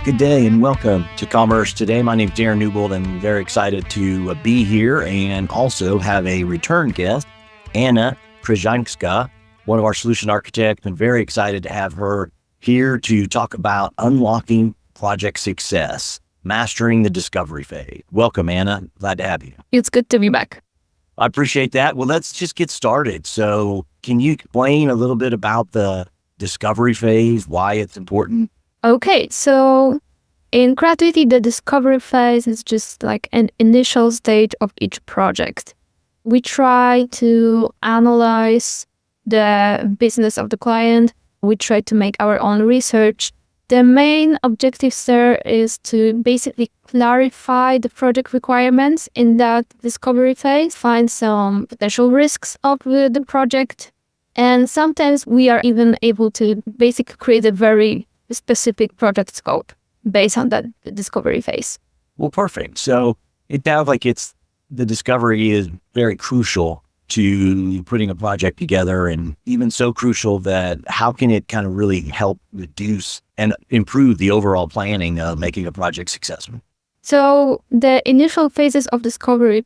Good day and welcome to Commerce Today. My name is Darin Newbold. I'm very excited to be here and also have a return guest, Anna Krzyżańska, one of our solution architects. I'm very excited to have her here to talk about unlocking project success, mastering the discovery phase. Welcome, Anna. Glad to have you. It's good to be back. I appreciate that. Well, let's just get started. So can you explain a little bit about the discovery phase, why it's important? Okay, so in Creatuity, the discovery phase is just like an initial stage of each project. We try to analyze the business of the client. We try to make our own research. The main objective there is to basically clarify the project requirements in that discovery phase, find some potential risks of the project, and sometimes we are even able to basically create a very specific project scope based on that discovery phase. Well, perfect. So it sounds like the discovery is very crucial to putting a project together, and even so crucial that how can it kind of really help reduce and improve the overall planning of making a project successful? So the initial phases of discovery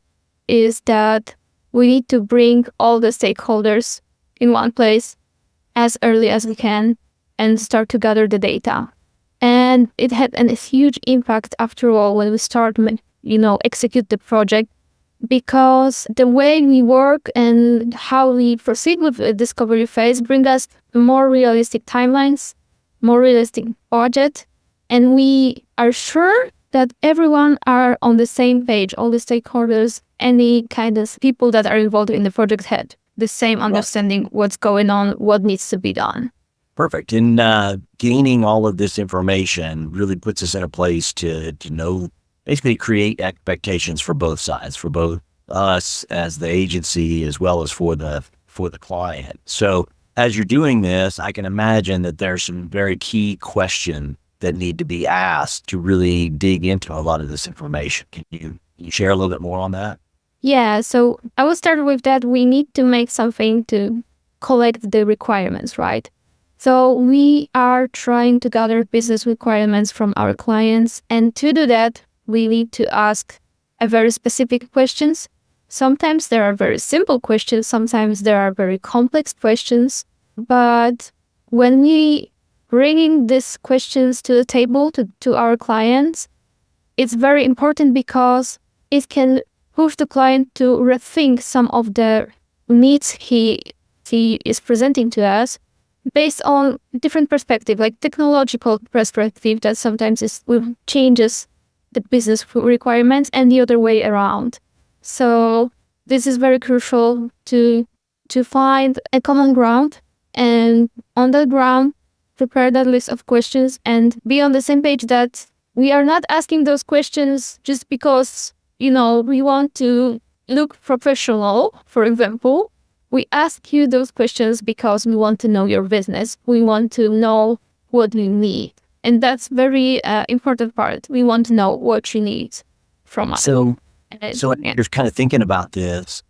is that we need to bring all the stakeholders in one place as early as we can and start to gather the data. And it had a huge impact after all when we start, execute the project, because the way we work and how we proceed with the discovery phase bring us more realistic timelines, more realistic budget, and we are sure that everyone are on the same page, all the stakeholders, any kind of people that are involved in the project had the same understanding what's going on, what needs to be done. Perfect. And gaining all of this information really puts us in a place to know, basically create expectations for both sides, for both us as the agency as well as for the client. So as you're doing this, I can imagine that there's some very key questions that need to be asked to really dig into a lot of this information. Can you share a little bit more on that? Yeah, so I will start with that. We need to make something to collect the requirements, right? So we are trying to gather business requirements from our clients. And to do that, we need to ask a very specific questions. Sometimes there are very simple questions. Sometimes there are very complex questions. But when we bring these questions to the table to our clients, it's very important because it can push the client to rethink some of the needs he is presenting to us, based on different perspective, like technological perspective that sometimes changes the business requirements and the other way around. So this is very crucial to find a common ground, and on that ground, prepare that list of questions and be on the same page that we are not asking those questions just because, we want to look professional, for example. We ask you those questions because we want to know your business. We want to know what you need. And that's very important part. We want to know what you need from us. So you're kind of thinking about this.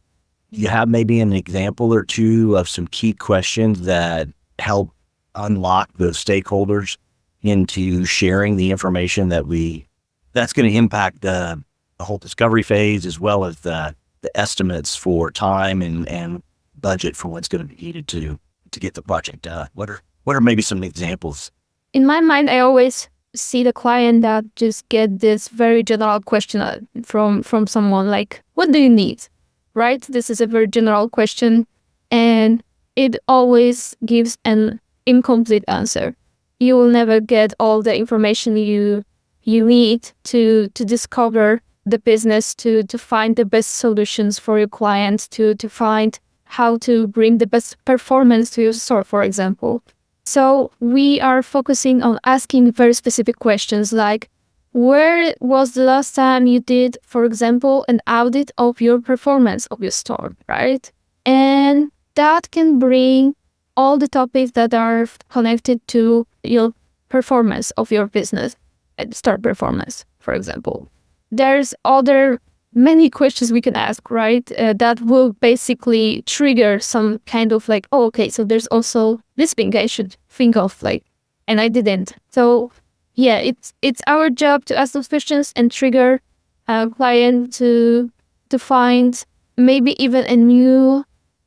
You have maybe an example or two of some key questions that help unlock those stakeholders into sharing the information that's going to impact the whole discovery phase, as well as the estimates for time and budget for what's going to be needed to get the project done. What are maybe some examples? In my mind, I always see the client that just get this very general question from someone like, what do you need? Right? This is a very general question, and it always gives an incomplete answer. You will never get all the information you need to discover the business, to find the best solutions for your clients, to find how to bring the best performance to your store, for example. So we are focusing on asking very specific questions like, where was the last time you did, for example, an audit of your performance of your store, right? And that can bring all the topics that are connected to your performance of your business, store performance, for example. There's other many questions we can ask, right? That will basically trigger some kind of like, oh, okay, so there's also this thing I should think of, like, and I didn't. So yeah, it's our job to ask those questions and trigger a client to find maybe even a new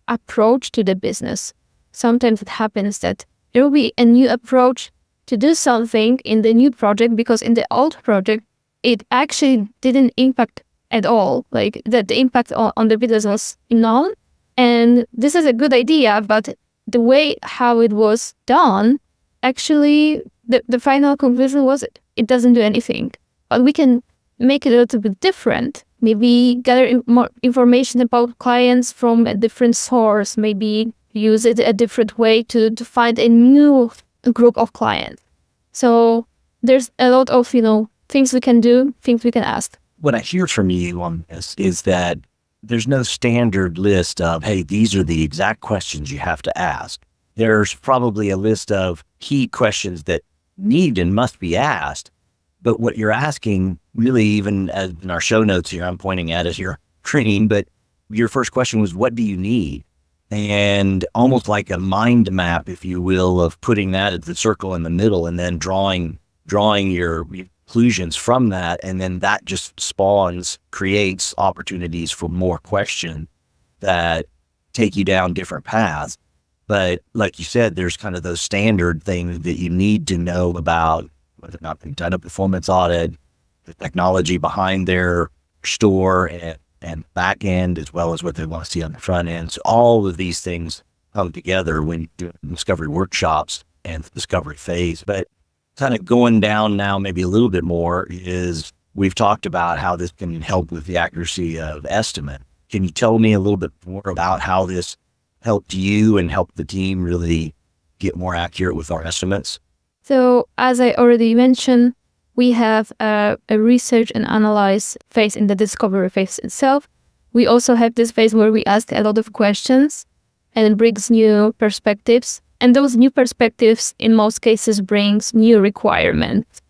approach to the business. Sometimes it happens that there will be a new approach to do something in the new project because in the old project it actually didn't impact at all. Like the impact on the business was none. And this is a good idea, but the way how it was done, actually the final conclusion was it doesn't do anything. But we can make it a little bit different. Maybe gather more information about clients from a different source, maybe use it a different way to find a new group of clients. So there's a lot of, things we can do, things we can ask. What I hear from you on this is that there's no standard list of, hey, these are the exact questions you have to ask. There's probably a list of key questions that need and must be asked. But what you're asking, really, even as in our show notes here, I'm pointing at as your screen, but your first question was, what do you need? And almost like a mind map, if you will, of putting that at the circle in the middle and then drawing your conclusions from that. And then that just creates opportunities for more questions that take you down different paths. But like you said, there's kind of those standard things that you need to know about, whether or not they've done a performance audit, the technology behind their store and back end, as well as what they want to see on the front end. So all of these things come together when you do discovery workshops and the discovery phase. But kind of going down now maybe a little bit more is we've talked about how this can help with the accuracy of estimate. Can you tell me a little bit more about how this helped you and helped the team really get more accurate with our estimates? So as I already mentioned, we have a research and analyze phase in the discovery phase itself. We also have this phase where we ask a lot of questions and it brings new perspectives. And those new perspectives, in most cases, brings new requirements.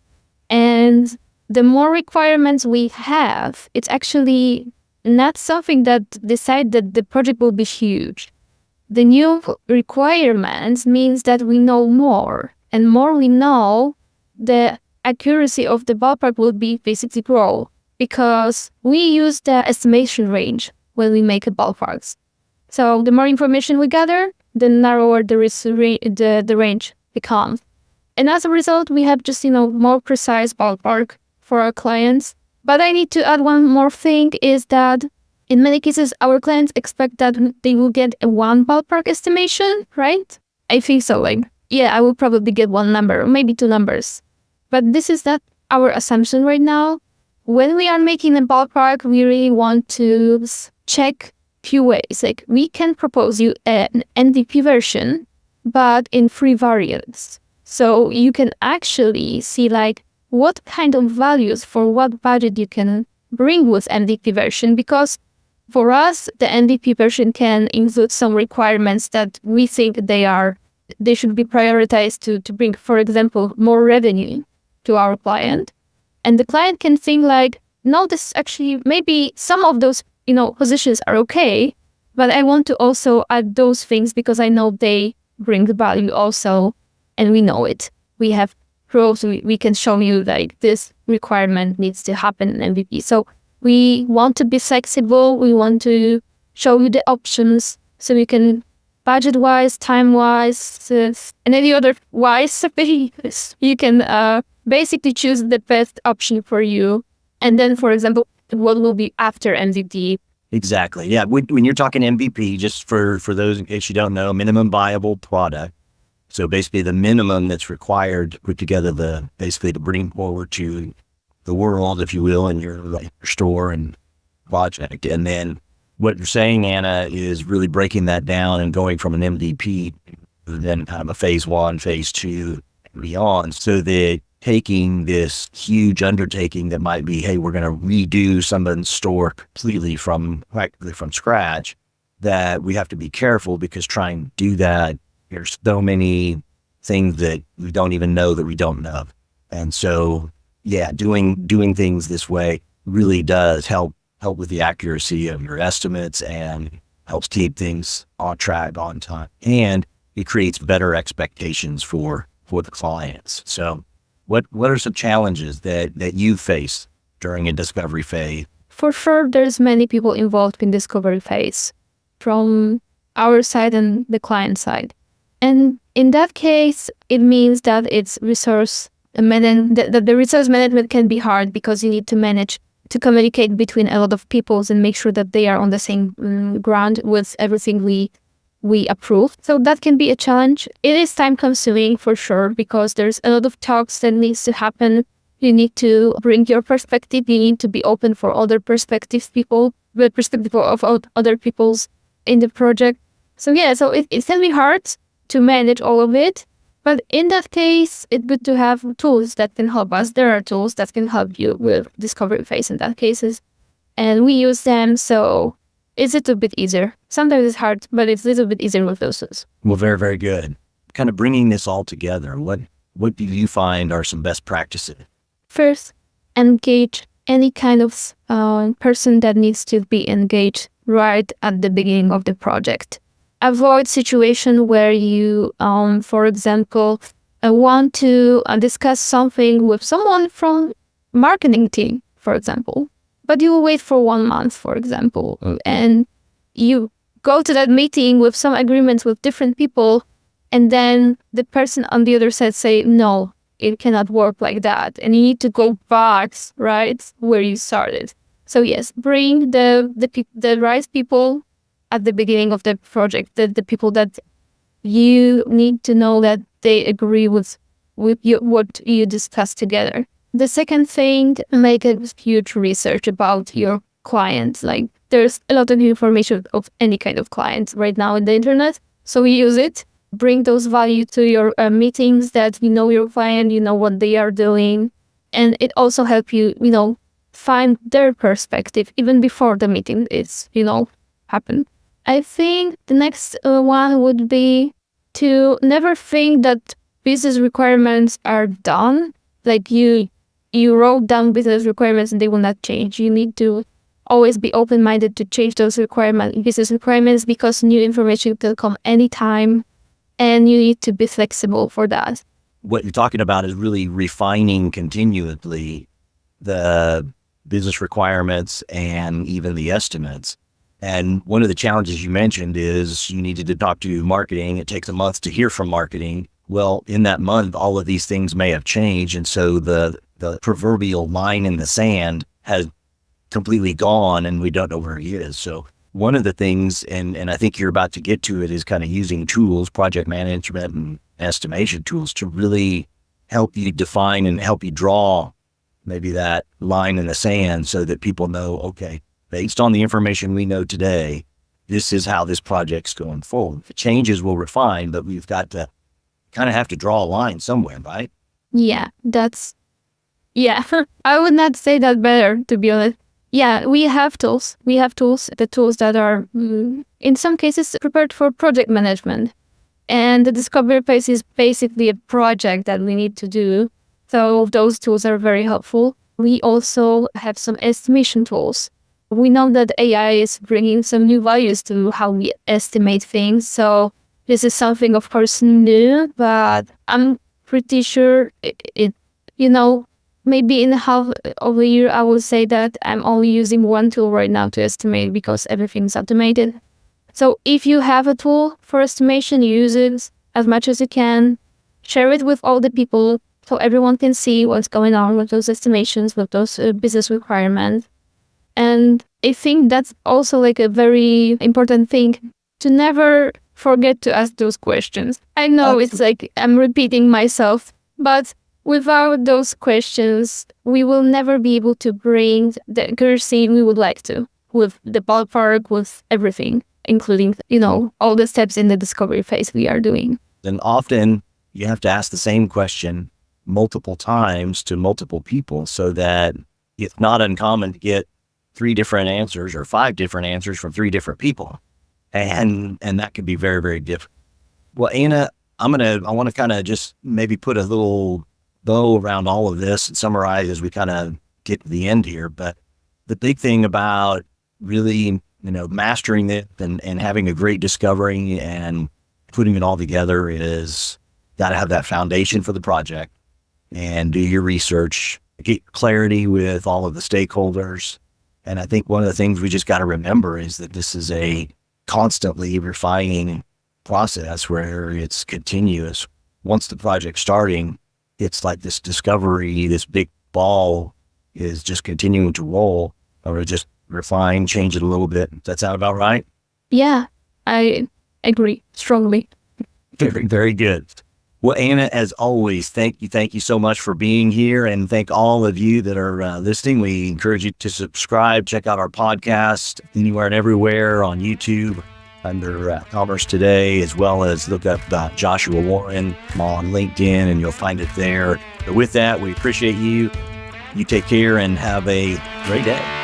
And the more requirements we have, it's actually not something that decide that the project will be huge. The new requirements means that we know more. And more we know, the accuracy of the ballpark will be basically grow, because we use the estimation range when we make a ballparks. So the more information we gather, the narrower the range becomes. And as a result, we have just, more precise ballpark for our clients. But I need to add one more thing is that in many cases, our clients expect that they will get a one ballpark estimation, right? I think so. Yeah, I will probably get one number, or maybe two numbers. But this is not our assumption right now. When we are making a ballpark, we really want to check few ways. Like we can propose you an MVP version, but in 3 variants. So you can actually see what kind of values for what budget you can bring with MVP version, because for us, the MVP version can include some requirements that we think they should be prioritized to bring, for example, more revenue to our client. And the client can think no, this actually, maybe some of those, positions are okay, but I want to also add those things because I know they bring the value also, and we know it. We have proofs, we can show you this requirement needs to happen in MVP. So we want to be flexible. We want to show you the options so we can budget-wise, time-wise, and any other wise, you can basically choose the best option for you. And then, for example, what will be after MVP. Exactly. Yeah. When you're talking MVP, just for those in case you don't know, minimum viable product. So basically the minimum that's required to put together basically to bring forward to the world, if you will, in your store and project. And then what you're saying, Anna, is really breaking that down and going from an MVP to then kind of a phase 1, phase 2, and beyond, so that taking this huge undertaking that might be, hey, we're going to redo someone's store completely practically from scratch, that we have to be careful because trying to do that, there's so many things that we don't even know that we don't know. And so, yeah, doing things this way really does help with the accuracy of your estimates and helps keep things on track, on time. And it creates better expectations for the clients. So What are some challenges that you face during a discovery phase? For sure, there's many people involved in discovery phase from our side and the client side. And in that case, it means that it's that the resource management can be hard because you need to manage to communicate between a lot of peoples and make sure that they are on the same ground with everything we approve. So that can be a challenge. It is time consuming for sure because there's a lot of talks that needs to happen. You need to bring your perspective. You need to be open for other perspectives, the perspective of other people's in the project. So it can be hard to manage all of it. But in that case, it's good to have tools that can help us. There are tools that can help you with discovery phase in that cases. And we use them, so it's a little bit easier. Sometimes it's hard, but it's a little bit easier with those tools. Well, very, very good. Kind of bringing this all together, what do you find are some best practices? First, engage any kind of person that needs to be engaged right at the beginning of the project. Avoid situation where you, for example, want to discuss something with someone from marketing team, for example, but you will wait for 1 month, for example, and you go to that meeting with some agreements with different people, and then the person on the other side say, no, it cannot work like that, and you need to go back, right, where you started. So yes, bring the right people at the beginning of the project, the people that you need to know that they agree with you, what you discussed together. The second thing, make a huge research about your client. Like there's a lot of information of any kind of client right now in the internet. So use it. Bring those value to your meetings that you know your client, you know what they are doing. And it also help you, find their perspective even before the meeting is, happen. I think the next one would be to never think that business requirements are done. Like you wrote down business requirements and they will not change. You need to always be open-minded to change those business requirements because new information can come anytime and you need to be flexible for that. What you're talking about is really refining continuously the business requirements and even the estimates. And one of the challenges you mentioned is you needed to talk to marketing. It takes a month to hear from marketing. Well, in that month, all of these things may have changed. And so the proverbial line in the sand has completely gone and we don't know where he is. So one of the things, and I think you're about to get to it, is kind of using tools, project management and estimation tools to really help you define and help you draw maybe that line in the sand so that people know, okay, based on the information we know today, this is how this project's going forward. The changes will refine, but we've got to kind of have to draw a line somewhere, right? Yeah, I would not say that better, to be honest. Yeah, we have tools. The tools that are, in some cases, prepared for project management. And the discovery phase is basically a project that we need to do. So those tools are very helpful. We also have some estimation tools. We know that AI is bringing some new values to how we estimate things. So this is something, of course, new, but I'm pretty sure it maybe in half of a year, I will say that I'm only using one tool right now to estimate because everything's automated. So if you have a tool for estimation, use it as much as you can. Share it with all the people so everyone can see what's going on with those estimations, with those business requirements. And I think that's also like a very important thing to never forget to ask those questions. I know it's like I'm repeating myself, but without those questions, we will never be able to bring the accuracy we would like to with the ballpark, with everything, including, all the steps in the discovery phase we are doing. And often you have to ask the same question multiple times to multiple people so that it's not uncommon to get 3 different answers or 5 different answers from 3 different people. And that can be very, very different. Well, Anna, I want to kind of just maybe put a little bow around all of this and summarize as we kind of get to the end here. But the big thing about really, mastering it and having a great discovery and putting it all together is got to have that foundation for the project. and do your research, get clarity with all of the stakeholders. And I think one of the things we just got to remember is that this is a constantly refining process where it's continuous. Once the project's starting, it's like this discovery, this big ball is just continuing to roll, or just refine, change it a little bit. Does that sound about right? Yeah, I agree strongly. Very, very good. Well, Anna, as always, thank you so much for being here, and thank all of you that are listening. We encourage you to subscribe, check out our podcast anywhere and everywhere on YouTube under Commerce Today, as well as look up Joshua Warren on LinkedIn, and you'll find it there. So with that, we appreciate you. You take care and have a great day.